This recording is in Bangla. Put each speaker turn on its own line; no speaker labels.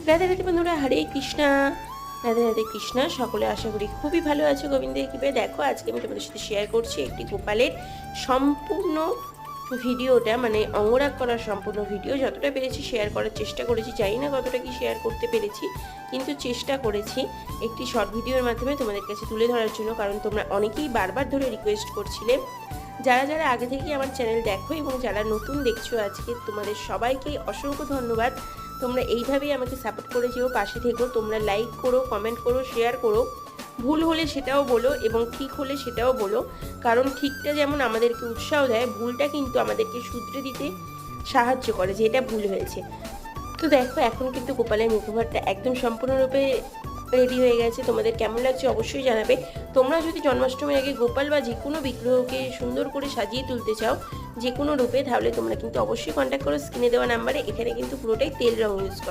রাধে রাধে বন্ধুরা, হরে কৃষ্ণা। রাধে রাধে কৃষ্ণা। সকলে আশা করি খুবই ভালো আছে গোবিন্দের কৃপায়। দেখো, আজকে আমি তোমাদের সাথে শেয়ার করছি একটি গোপালের সম্পূর্ণ ভিডিওটা, মানে অঙ্গরাগ করার সম্পূর্ণ ভিডিও। যতটা পেরেছি শেয়ার করার চেষ্টা করেছি, জানি না কতটা কি শেয়ার করতে পেরেছি, কিন্তু চেষ্টা করেছি একটি শর্ট ভিডিওর মাধ্যমে তোমাদের কাছে তুলে ধরার জন্য। কারণ তোমরা অনেকেই বারবার ধরে রিকোয়েস্ট করছিলে, যারা যারা আগে থেকেই আমার চ্যানেল দেখো এবং যারা নতুন দেখছো আজকে, তোমাদের সবাইকে অসংখ্য ধন্যবাদ। তোমরা এইভাবেই আমাকে সাপোর্ট করে যেও, পাশে থেকো। তোমরা লাইক করো, কমেন্ট করো, শেয়ার করো। ভুল হলে সেটাও বলো এবং ঠিক হলে সেটাও বলো, কারণ ঠিকটা যেমন আমাদেরকে উৎসাহ দেয়, ভুলটা কিন্তু আমাদেরকে শুধরে দিতে সাহায্য করে যে এটা ভুল হয়েছে। তো দেখো, এখন কিন্তু গোপালের মুখোভারটা একদম সম্পূর্ণরূপে রেডি হয়ে গেছে। তোমাদের কেমন লাগছে অবশ্যই জানাবে। তোমরা যদি জন্মাষ্টমীর আগে গোপাল বা যে কোনো বিগ্রহকে সুন্দর করে সাজিয়ে তুলতে চাও যে কোনো রূপে, তাহলে তোমরা কিন্তু অবশ্যই কন্ট্যাক্ট করো স্ক্রিনে দেওয়া নাম্বারে। এখানে কিন্তু পুরোটাই তেল রং ইউজ করা।